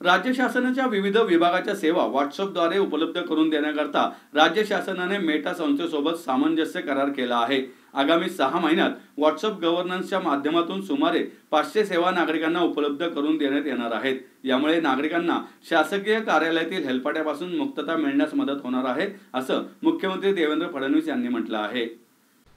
राज्य शासनाच्या विविध विभागाच्या सेवा व्हॉट्सअपद्वारे उपलब्ध करून देण्याकरता राज्य शासनाने मेटा संस्थेसोबत सामंजस्य करार केला आहे। आगामी 6 महिन्यात व्हॉट्सअप गव्हर्नन्सच्या माध्यमातून सुमारे 500 सेवा नागरिकांना उपलब्ध करून देण्यात येणार आहेत। यामुळे नागरिकांना शासकीय कार्यालयातील हेलपाट्यापासून मुक्तता मिळण्यास मदत होणार आहे, असं मुख्यमंत्री देवेंद्र फडणवीस यांनी म्हटलं आहे।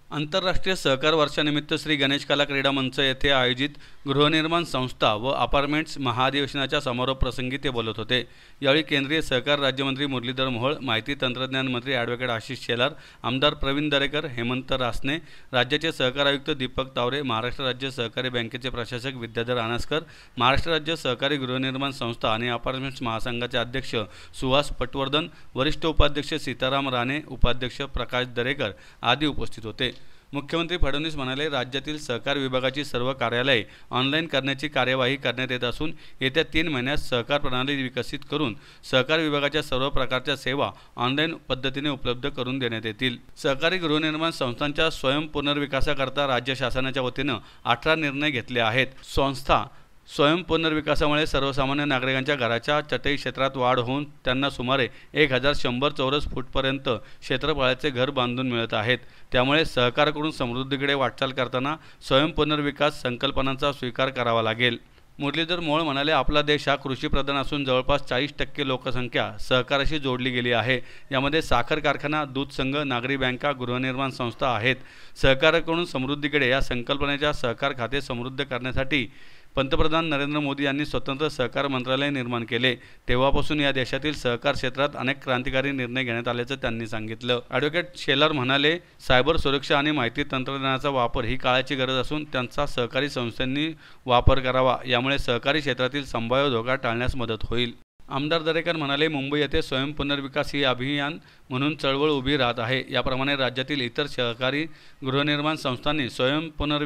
आंतरराष्ट्रीय सहकार वर्षानिमित्त श्री गणेश कला क्रीडा मंच येथे आयोजित गृहनिर्माण संस्था व अपार्टमेंट्स महाधिवेशनाच्या समारोप प्रसंगी ते बोलत होते। यावेळी केंद्रीय सहकार राज्यमंत्री मुरलीधर मोहोळ, माहिती तंत्रज्ञान मंत्री ॲडव्होकेट आशिष शेलार, आमदार प्रवीण दरेकर, हेमंत रासने, राज्याचे सहकार आयुक्त दीपक तावरे, महाराष्ट्र राज्य सहकारी बँकेचे प्रशासक विद्याधर आनसकर, महाराष्ट्र राज्य सहकारी गृहनिर्माण संस्था आणि अपार्टमेंट्स महासंघाचे अध्यक्ष सुहास पटवर्धन, वरिष्ठ उपाध्यक्ष सीताराम राणे, उपाध्यक्ष प्रकाश दरेकर आदी उपस्थित होते। मुख्यमंत्री फडणवीस म्हणाले, राज्यातील सहकार विभागाची सर्व कार्यालये ऑनलाईन करण्याची कार्यवाही करण्यात येत असून येत्या 3 महिन्यात सहकार प्रणाली विकसित करून सहकार विभागाच्या सर्व प्रकारच्या सेवा ऑनलाईन पद्धतीने उपलब्ध करून देण्यात येतील। सहकारी गृहनिर्माण संस्थांच्या स्वयं पुनर्विकासाकरता राज्य शासनाच्या वतीने 18 निर्णय घेतले आहेत। संस्था स्वयं पुनर्विकासामुळे सर्वसामान्य नागरिकांच्या घराच्या चटई क्षेत्रात वाढ होऊन त्यांना सुमारे 1100 चौरस फूटपर्यंत क्षेत्रफळाचे घर बांधून मिळत आहेत। त्यामुळे सहकाराकडून समृद्धीकडे वाटचाल करताना स्वयं पुनर्विकास संकल्पनांचा स्वीकार करावा लागेल। मुरलीधर मोहोळ म्हणाले, आपला देश हा कृषीप्रधान असून जवळपास 40% लोकसंख्या सहकाराशी जोडली गेली आहे। यामध्ये साखर कारखाना, दूध संघ, नागरी बँका, गृहनिर्माण संस्था आहेत। सहकाराकडून समृद्धीकडे या संकल्पनेच्या सहकार खाते समृद्ध करण्यासाठी पंतप्रधान नरेंद्र मोदी यांनी स्वतंत्र सहकार मंत्रालय निर्माण केले। तेव्हापासून या देशातील सहकार क्षेत्रात अनेक क्रांतिकारी निर्णय घेण्यात आल्याचं त्यांनी सांगितलं। ॲडव्होकेट शेलार म्हणाले, सायबर सुरक्षा आणि माहिती तंत्रज्ञानाचा वापर ही काळाची गरज असून त्यांचा सहकारी संस्थांनी वापर करावा। यामुळे सहकारी क्षेत्रातील संभाव्य धोका टाळण्यास मदत होईल। आमदार दरेकर म्हणाले, मुंबई येथे स्वयं पुनर्विकास ही अभियान म्हणून चळवळ उभी राहत आहे। याप्रमाणे राज्यातील इतर सहकारी गृहनिर्माण संस्थांनी स्वयंपूर्ण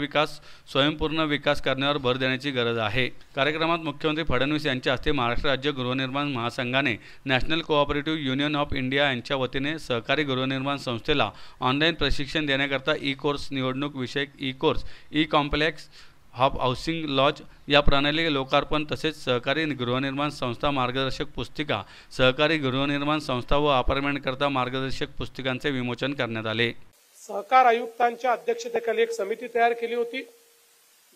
विकास करण्यावर भर देण्याची गरज आहे। कार्यक्रमात मुख्यमंत्री फडणवीस यांच्या हस्ते महाराष्ट्र राज्य गृहनिर्माण महासंघाने national cooperative union of India यांच्या वतीने सहकारी गृहनिर्माण संस्थेला ऑनलाईन प्रशिक्षण देण्याकरता ई-कोर्स, निवडणूक विषयक ई-कोर्स, ई-कॉम्प्लेक्स हब हाऊसिंग लॉज या प्रणाली लोकार्पण तसेच सहकारी गृहनिर्माण संस्था मार्गदर्शक पुस्तिका, सहकारी गृहनिर्माण संस्था व अपार्टमेंट करता मार्गदर्शक पुस्तिकांचे विमोचन करण्यात आले। सहकार आयुक्तांच्या अध्यक्षतेखाली एक समिती तयार केली होती।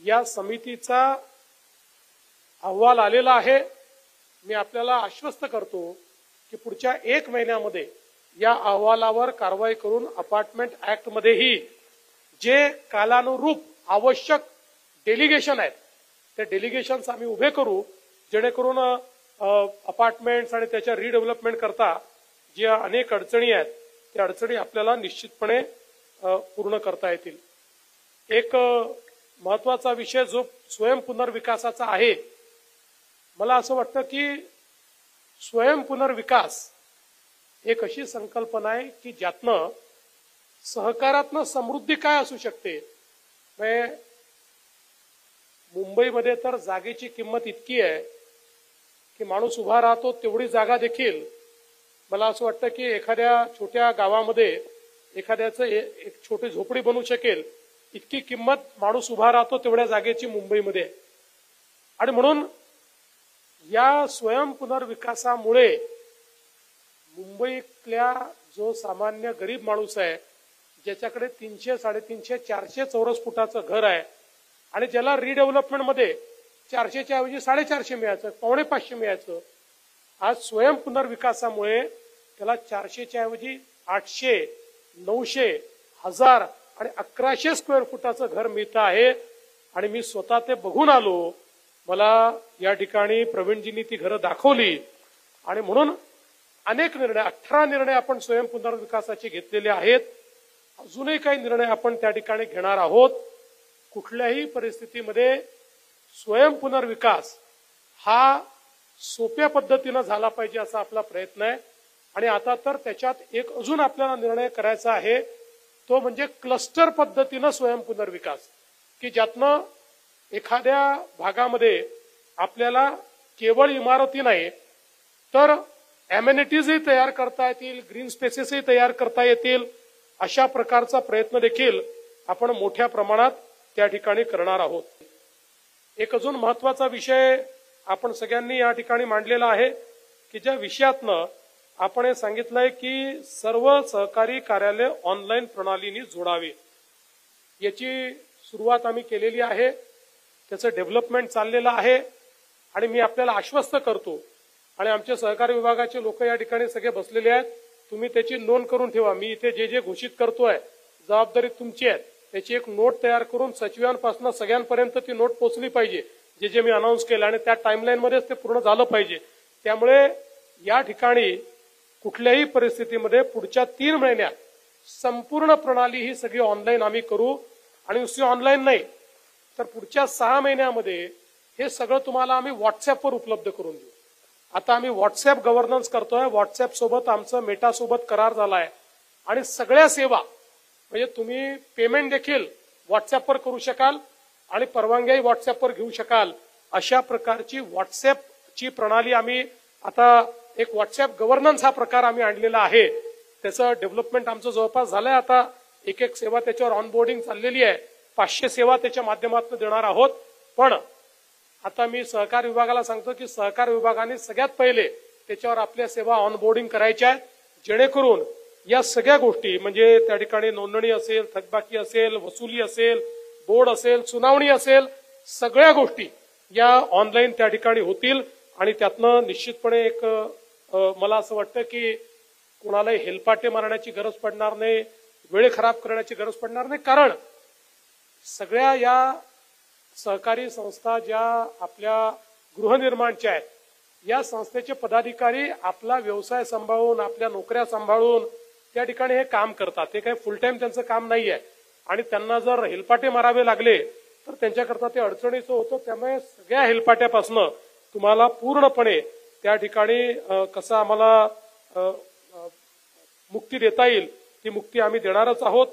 या समितीचा अहवाल आलेला आहे। मी आपल्याला आश्वस्त करतो की पुढच्या 1 महिन्यामध्ये या अहवालावर कारवाई करून अपार्टमेंट ऍक्ट मध्येही जे कालानुरूप आवश्यक डेलिगेशन आहेत ते डेलिगेशन्स आम्ही उभे करू, जेणेकरून अपार्टमेंट्स आणि त्याच्या रिडेव्हलपमेंट करता ज्या अनेक अडचणी आहेत त्या अडचणी आपल्याला निश्चितपणे पूर्ण करता येतील। एक महत्त्वाचा विषय जो स्वयं पुनर्विकासाचा आहे, मला असं वाटतं की स्वयं पुनर्विकास एक अशी संकल्पना आहे की ज्यातनं सहकारातनं समृद्धी काय असू शकते। मुंबईमध्ये तर जागेची किंमत इतकी आहे की माणूस उभा राहतो तेवढी जागा देखील मला असं वाटतं की एखाद्या छोट्या गावामध्ये एखाद्याचं एक छोटी झोपडी बनू शकेल इतकी किंमत माणूस उभा राहतो तेवढ्या जागेची मुंबईमध्ये आहे। आणि म्हणून या स्वयं पुनर्विकासामुळे मुंबईतल्या जो सामान्य गरीब माणूस आहे, ज्याच्याकडे 300, 350, 400 चौरस फुटाचं घर आहे आणि ज्याला रिडेव्हलपमेंट मध्ये 400च्या ऐवजी 450 मिळायचं, 550 मिळायचं, आज स्वयं पुनर्विकासामुळे त्याला 400च्या ऐवजी 800, 900, 1000 आणि 1100 स्क्वेअर फुटाचं घर मिळतं आहे। आणि मी स्वतः ते बघून आलो। मला या ठिकाणी प्रवीणजींनी ती घरं दाखवली आणि म्हणून अनेक निर्णय 18 निर्णय आपण स्वयं पुनर्विकासाचे घेतलेले आहेत। अजूनही काही निर्णय आपण त्या ठिकाणी घेणार आहोत। कुठल्याही परिस्थितीमध्ये स्वयं पुनर्विकास हा सोप्या पद्धतीने झाला पाहिजे असा आपला प्रयत्न आहे। आणि आता तर त्याच्यात एक अजून आपल्याला निर्णय करायचा आहे, तो म्हणजे क्लस्टर पद्धतीने स्वयं पुनर्विकास, की ज्यातनं एखाद्या भागामध्ये आपल्याला केवळ इमारती नाही तर अमेनिटीजही तयार करता येतील, ग्रीन स्पेसेसही तयार करता येतील, अशा प्रकारचा प्रयत्न देखील आपण मोठ्या प्रमाणात त्या ठिकाणी करणार आहोत। एक अजून महत्त्वाचा विषय आपण सगळ्यांनी या ठिकाणी मांडलेला आहे की ज्या विषयातनं आपण हे सांगितलंय की सर्व सहकारी कार्यालय ऑनलाईन प्रणालीने जोडावे. याची सुरुवात आम्ही केलेली आहे, त्याचं डेव्हलपमेंट चाललेलं आहे आणि मी आपल्याला आश्वस्त करतो आणि आमचे सहकारी विभागाचे लोक या ठिकाणी सगळे बसलेले आहेत. तुम्ही त्याची नोंद करून ठेवा. मी इथे जे जे घोषित करतोय जबाबदारी तुमची आहे. त्याची एक नोट तयार करून सचिवांपासून सगळ्यांपर्यंत ती नोट पोहोचली पाहिजे, जे जे मी अनाऊन्स केलं, आणि त्या टाइमलाईन मध्येच ते पूर्ण झालं पाहिजे. त्यामुळे या ठिकाणी कुठल्याही परिस्थितीमध्ये पुढच्या 3 महिन्यात संपूर्ण प्रणाली ही सगळी ऑनलाईन आम्ही करू. आणि नुसती ऑनलाईन नाही तर पुढच्या 6 महिन्यामध्ये हे सगळं तुम्हाला आम्ही व्हॉट्सअपवर उपलब्ध करून देऊ. आता आम्ही व्हॉट्सअप गव्हर्नन्स करतोय. व्हॉट्सअप सोबत आमचं मेटा सोबत करार झालाय आणि सगळ्या सेवा म्हणजे तुम्ही पेमेंट देखील व्हॉट्सअपवर करू शकाल आणि परवानग्याही व्हॉट्सअपवर घेऊ शकाल. अशा प्रकारची व्हॉट्सअपची प्रणाली आम्ही आता एक व्हॉट्सअप गव्हर्नन्स हा प्रकार आम्ही आणलेला आहे. त्याचं डेव्हलपमेंट आमचं जवळपास झालंय. आता एक एक सेवा त्याच्यावर ऑनबोर्डिंग चाललेली आहे. 500 सेवा त्याच्या माध्यमातून देणार आहोत. पण आता मी सहकार विभागाला सांगतो की सहकार विभागाने सगळ्यात पहिले त्याच्यावर आपल्या सेवा ऑनबोर्डिंग करायच्या आहेत, जेणेकरून या सगळ्या गोष्टी म्हणजे त्या ठिकाणी नोंदणी असेल, थकबाकी असेल, वसुली असेल, बोर्ड असेल, सुनावणी असेल, सगळ्या गोष्टी या ऑनलाईन त्या ठिकाणी होतील. आणि त्यातनं निश्चितपणे एक मला असं वाटतं की कोणालाही हेलपाटे मारण्याची गरज पडणार नाही, वेळ खराब करण्याची गरज पडणार नाही. कारण सगळ्या या सहकारी संस्था ज्या आपल्या गृहनिर्माणच्या आहेत, या संस्थेचे पदाधिकारी आपला व्यवसाय सांभाळून, आपल्या नोकऱ्या सांभाळून त्या ठिकाणी हे काम करतात. ते काही फुल टाइम त्यांचं काम नाही आहे आणि त्यांना जर हेलपाटे मारावे लागले तर त्यांच्याकरता ते अडचणीचं होतं. त्यामुळे सगळ्या हेलपाट्यापासनं तुम्हाला पूर्णपणे त्या ठिकाणी कसं आम्हाला मुक्ती देता येईल ती मुक्ती आम्ही देणारच आहोत.